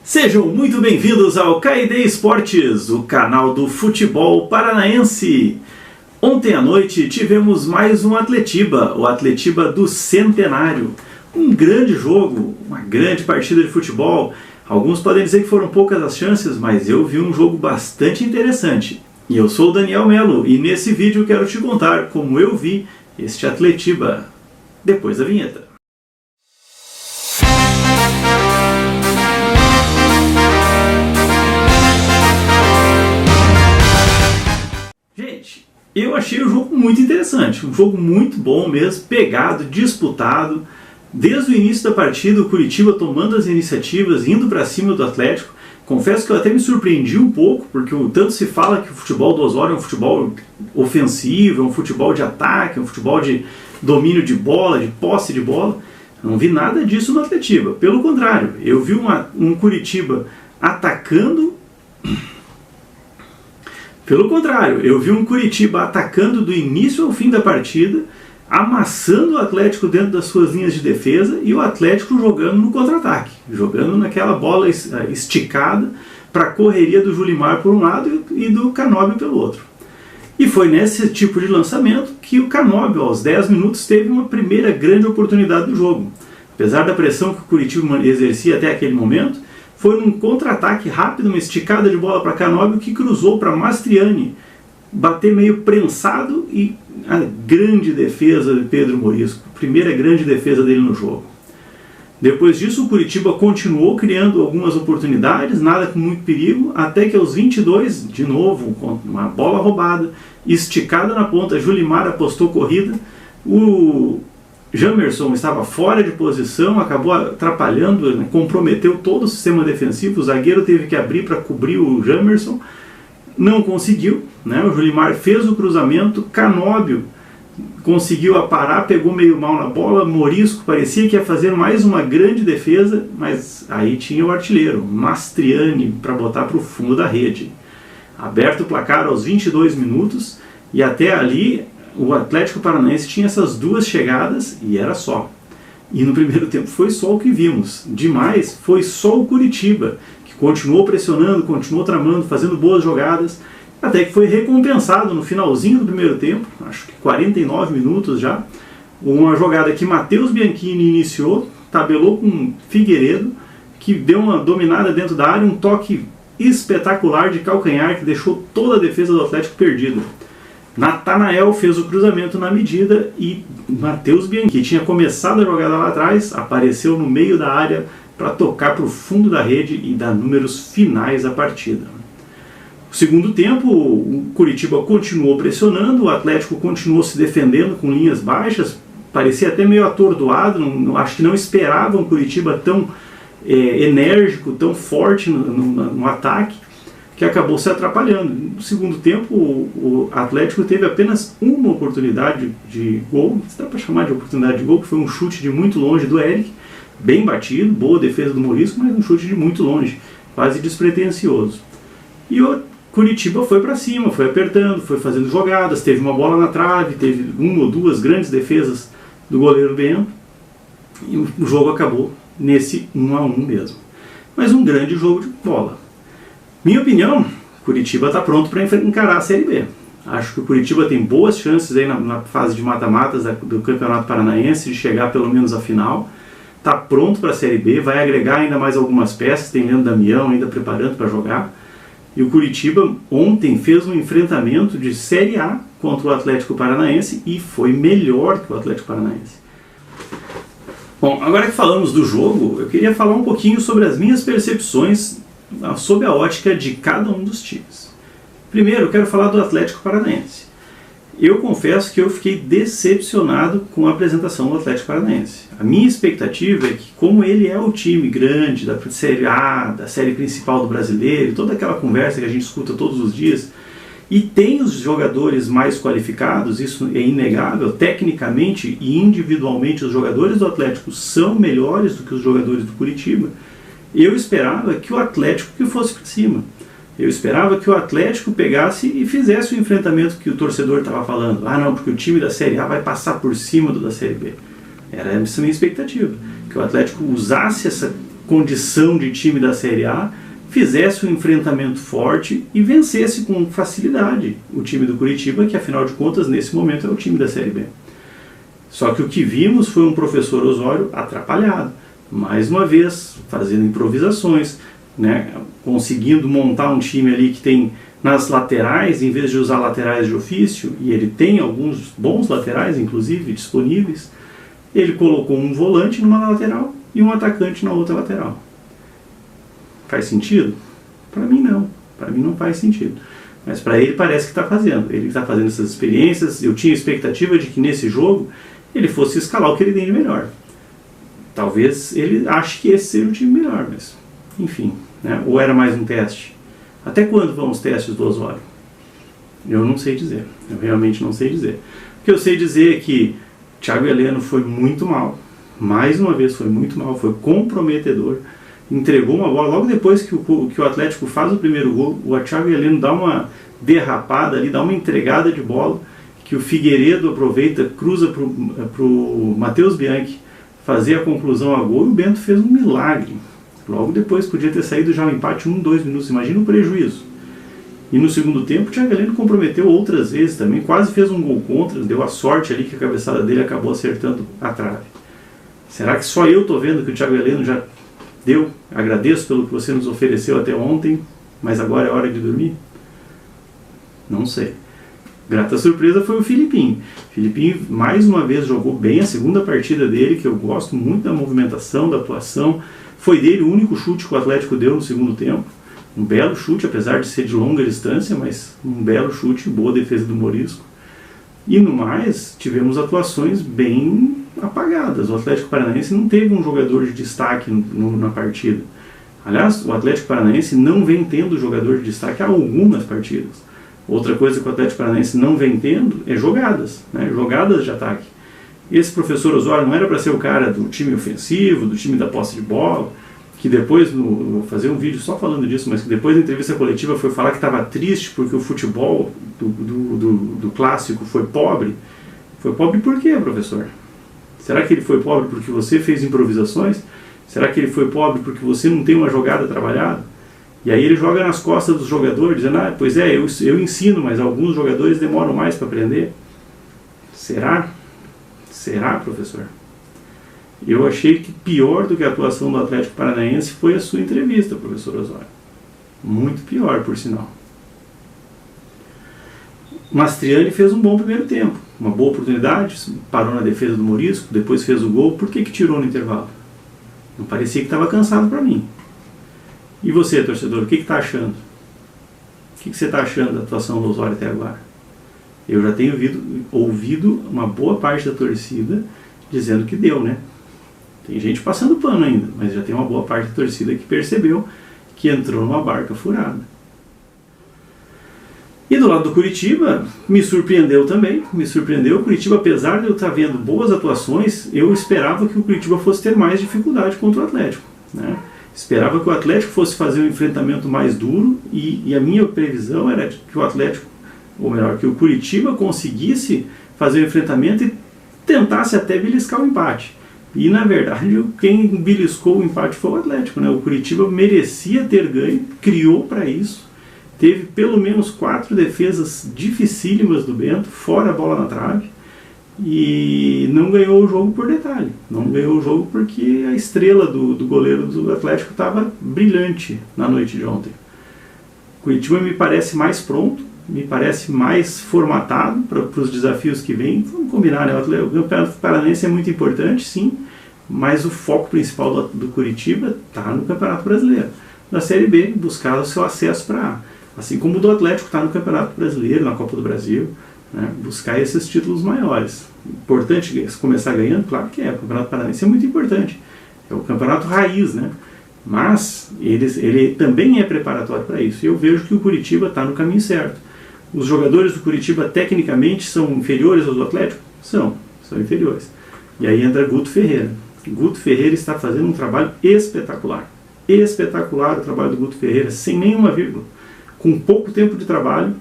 Sejam muito bem-vindos ao KD Esportes, o canal do futebol paranaense. Ontem à noite tivemos mais um Atletiba, o Atletiba do Centenário. Um grande jogo, uma grande partida de futebol. Alguns podem dizer que foram poucas as chances, mas eu vi um jogo bastante interessante. E eu sou o Daniel Melo e nesse vídeo quero te contar como eu vi este Atletiba. Depois da vinheta. Gente, eu achei o jogo muito interessante, um jogo muito bom mesmo, pegado, disputado. Desde o início da partida, o Curitiba tomando as iniciativas, indo para cima do Atlético. Confesso que eu até me surpreendi um pouco, porque tanto se fala que o futebol do Osório é um futebol ofensivo, é um futebol de ataque, é um futebol de domínio de bola, de posse de bola. Não vi nada disso no Atletiba. Pelo contrário, eu vi um Curitiba atacando... Pelo contrário, eu vi um Curitiba atacando do início ao fim da partida, amassando o Atlético dentro das suas linhas de defesa e o Atlético jogando no contra-ataque, jogando naquela bola esticada para a correria do Julimar por um lado e do Canóbio pelo outro. E foi nesse tipo de lançamento que o Canóbio, aos 10 minutos, teve uma primeira grande oportunidade do jogo. Apesar da pressão que o Curitiba exercia até aquele momento, foi num contra-ataque rápido, uma esticada de bola para Canóbio que cruzou para Mastriani, bater meio prensado e a grande defesa de Pedro Morisco, a primeira grande defesa dele no jogo. Depois disso o Curitiba continuou criando algumas oportunidades, nada com muito perigo, até que aos 22, de novo, com uma bola roubada, esticada na ponta, Julimar apostou corrida, o Jamerson estava fora de posição, acabou atrapalhando, né, comprometeu todo o sistema defensivo, o zagueiro teve que abrir para cobrir o Jamerson, não conseguiu, né? O Julimar fez o cruzamento, Canóbio conseguiu aparar, pegou meio mal na bola, Morisco parecia que ia fazer mais uma grande defesa, mas aí tinha o artilheiro, Mastriani, para botar para o fundo da rede. Aberto o placar aos 22 minutos e até ali o Atlético Paranaense tinha essas duas chegadas e era só. E no primeiro tempo foi só o que vimos. Demais foi só o Curitiba, que continuou pressionando, continuou tramando, fazendo boas jogadas, até que foi recompensado no finalzinho do primeiro tempo, acho que 49 minutos já, uma jogada que Matheus Bianchini iniciou, tabelou com Figueiredo, que deu uma dominada dentro da área, um toque espetacular de calcanhar que deixou toda a defesa do Atlético perdida. Natanael fez o cruzamento na medida e Matheus Bianchini, que tinha começado a jogada lá atrás, apareceu no meio da área para tocar para o fundo da rede e dar números finais à partida. No segundo tempo, o Curitiba continuou pressionando, o Atlético continuou se defendendo com linhas baixas, parecia até meio atordoado, acho que não esperava um Curitiba tão enérgico, tão forte no ataque, que acabou se atrapalhando. No segundo tempo, o Atlético teve apenas uma oportunidade de gol, se dá para chamar de oportunidade de gol, que foi um chute de muito longe do Eric, bem batido, boa defesa do Morisco, mas um chute de muito longe, quase despretensioso. E o Curitiba foi para cima, foi apertando, foi fazendo jogadas, teve uma bola na trave, teve uma ou duas grandes defesas do goleiro Bento, e o jogo acabou nesse 1-1 mesmo. Mas um grande jogo de bola. Minha opinião, Curitiba está pronto para encarar a Série B. Acho que o Curitiba tem boas chances aí na fase de mata-matas do Campeonato Paranaense de chegar pelo menos à final. Está pronto para a Série B, vai agregar ainda mais algumas peças, tem Leandro Damião ainda preparando para jogar. E o Curitiba ontem fez um enfrentamento de Série A contra o Atlético Paranaense e foi melhor que o Atlético Paranaense. Bom, agora que falamos do jogo, eu queria falar um pouquinho sobre as minhas percepções sob a ótica de cada um dos times. Primeiro, eu quero falar do Atlético Paranaense. Eu confesso que eu fiquei decepcionado com a apresentação do Atlético Paranaense. A minha expectativa é que, como ele é o time grande da Série A, da série principal do brasileiro, toda aquela conversa que a gente escuta todos os dias, e tem os jogadores mais qualificados, isso é inegável, tecnicamente e individualmente os jogadores do Atlético são melhores do que os jogadores do Curitiba, eu esperava que o Atlético que fosse para cima. Eu esperava que o Atlético pegasse e fizesse o enfrentamento que o torcedor estava falando. Ah não, porque o time da Série A vai passar por cima do da Série B. Era essa a minha expectativa. Que o Atlético usasse essa condição de time da Série A, fizesse um enfrentamento forte e vencesse com facilidade o time do Curitiba, que afinal de contas nesse momento é o time da Série B. Só que o que vimos foi um professor Osório atrapalhado, mais uma vez fazendo improvisações, né, conseguindo montar um time ali que tem nas laterais, em vez de usar laterais de ofício, e ele tem alguns bons laterais inclusive disponíveis, ele colocou um volante numa lateral e um atacante na outra lateral. Faz sentido? Para mim não. Para mim não faz sentido. Mas para ele parece que está fazendo. Ele está fazendo essas experiências. Eu tinha expectativa de que nesse jogo ele fosse escalar o que ele tem de melhor. Talvez ele ache que esse seja o time melhor, mas enfim, né? Ou era mais um teste? Até quando vão os testes do Osório? Eu não sei dizer. Eu realmente não sei dizer. O que eu sei dizer é que Thiago Heleno foi muito mal. Mais uma vez foi muito mal. Foi comprometedor. Entregou uma bola, logo depois que o Atlético faz o primeiro gol, o Thiago Heleno dá uma derrapada ali, dá uma entregada de bola, que o Figueiredo aproveita, cruza para o Matheus Bianchi fazer a conclusão a gol, e o Bento fez um milagre. Logo depois podia ter saído já um empate 1-2 minutos, imagina o prejuízo. E no segundo tempo o Thiago Heleno comprometeu outras vezes também, quase fez um gol contra, deu a sorte ali que a cabeçada dele acabou acertando a trave. Será que só eu estou vendo que o Thiago Heleno já deu? Agradeço pelo que você nos ofereceu até ontem, mas agora é hora de dormir? Não sei. Grata surpresa foi o Filipinho. Filipinho mais uma vez jogou bem a segunda partida dele, que eu gosto muito da movimentação, da atuação. Foi dele o único chute que o Atlético deu no segundo tempo. Um belo chute, apesar de ser de longa distância, mas um belo chute, boa defesa do Morisco. E no mais, tivemos atuações bem apagadas. O Atlético Paranaense não teve um jogador de destaque na partida. Aliás, o Atlético Paranaense não vem tendo jogador de destaque há algumas partidas. Outra coisa que o Atlético Paranaense não vem tendo é jogadas, né? Jogadas de ataque. Esse professor Osório não era para ser o cara do time ofensivo, do time da posse de bola, que depois, vou fazer um vídeo só falando disso, mas que depois da entrevista coletiva foi falar que estava triste porque o futebol do clássico foi pobre. Foi pobre por quê, professor? Será que ele foi pobre porque você fez improvisações? Será que ele foi pobre porque você não tem uma jogada trabalhada? E aí ele joga nas costas dos jogadores, dizendo, pois é, eu ensino, mas alguns jogadores demoram mais para aprender. Será? Será, professor? Eu achei que pior do que a atuação do Atlético Paranaense foi a sua entrevista, professor Osório. Muito pior, por sinal. Mastriani fez um bom primeiro tempo, uma boa oportunidade, parou na defesa do Morisco, depois fez o gol. Por que tirou no intervalo? Não parecia que estava cansado para mim. E você, torcedor, o que está achando? O que você está achando da atuação do Osório até agora? Eu já tenho ouvido uma boa parte da torcida dizendo que deu, né? Tem gente passando pano ainda, mas já tem uma boa parte da torcida que percebeu que entrou numa barca furada. E do lado do Curitiba, me surpreendeu também. Me surpreendeu. O Curitiba, apesar de eu estar vendo boas atuações, eu esperava que o Curitiba fosse ter mais dificuldade contra o Atlético, né? Esperava que o Atlético fosse fazer um enfrentamento mais duro e a minha previsão era que o Atlético, ou melhor, que o Curitiba conseguisse fazer o enfrentamento e tentasse até beliscar o empate. E na verdade quem beliscou o empate foi o Atlético, né? O Curitiba merecia ter ganho, criou para isso, teve pelo menos 4 defesas dificílimas do Bento, fora a bola na trave, e não ganhou o jogo por detalhe. Não ganhou o jogo porque a estrela do goleiro do Atlético estava brilhante na noite de ontem. O Curitiba me parece mais pronto, me parece mais formatado para os desafios que vêm. Vamos combinar, né? O Campeonato Paranaense é muito importante, sim, mas o foco principal do Curitiba está no Campeonato Brasileiro. Na Série B, buscar o seu acesso para A. Assim como o do Atlético está no Campeonato Brasileiro, na Copa do Brasil, né? Buscar esses títulos maiores. Importante começar ganhando? Claro que é. O Campeonato Paranaense é muito importante. É o campeonato raiz, né? Mas ele também é preparatório para isso. E eu vejo que o Curitiba está no caminho certo. Os jogadores do Curitiba, tecnicamente, são inferiores aos do Atlético? São inferiores. E aí entra Guto Ferreira. Guto Ferreira está fazendo um trabalho espetacular. Espetacular o trabalho do Guto Ferreira, sem nenhuma vírgula. Com pouco tempo de trabalho,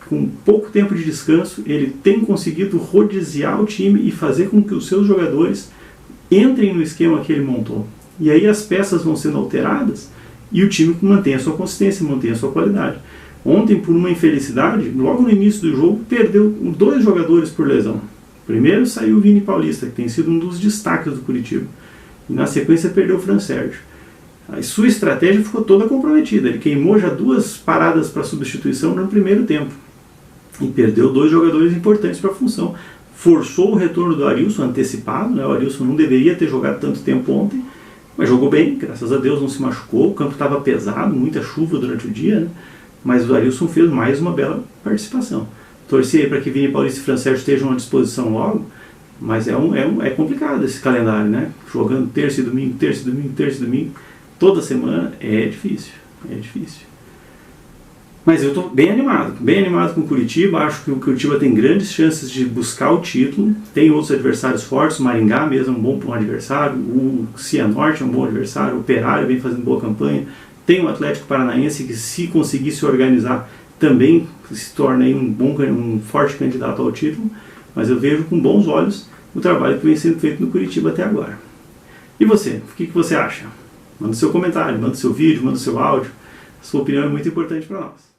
com pouco tempo de descanso, ele tem conseguido rodiziar o time e fazer com que os seus jogadores entrem no esquema que ele montou. E aí as peças vão sendo alteradas e o time mantém a sua consistência, mantém a sua qualidade. Ontem, por uma infelicidade, logo no início do jogo, perdeu 2 jogadores por lesão. Primeiro saiu o Vini Paulista, que tem sido um dos destaques do Curitiba. E na sequência perdeu o Fran Sérgio. A sua estratégia ficou toda comprometida. Ele queimou já 2 paradas para substituição no primeiro tempo. E perdeu 2 jogadores importantes para a função. Forçou o retorno do Arilson antecipado, né? O Arilson não deveria ter jogado tanto tempo ontem, mas jogou bem, graças a Deus não se machucou. O campo estava pesado, muita chuva durante o dia, né? Mas o Arilson fez mais uma bela participação. Torci aí para que Vini Paulista e Fran Sérgio estejam à disposição logo, mas é complicado esse calendário, né? Jogando terça e domingo, terça e domingo, terça e domingo, toda semana é difícil, é difícil. Mas eu estou bem animado com o Curitiba. Acho que o Curitiba tem grandes chances de buscar o título. Tem outros adversários fortes, o Maringá mesmo é um bom adversário, o Cianorte é um bom adversário, o Operário vem fazendo boa campanha. Tem o Atlético Paranaense que, se conseguir se organizar, também se torna aí um forte candidato ao título. Mas eu vejo com bons olhos o trabalho que vem sendo feito no Curitiba até agora. E você? O que você acha? Manda seu comentário, manda seu vídeo, manda seu áudio. A sua opinião é muito importante para nós.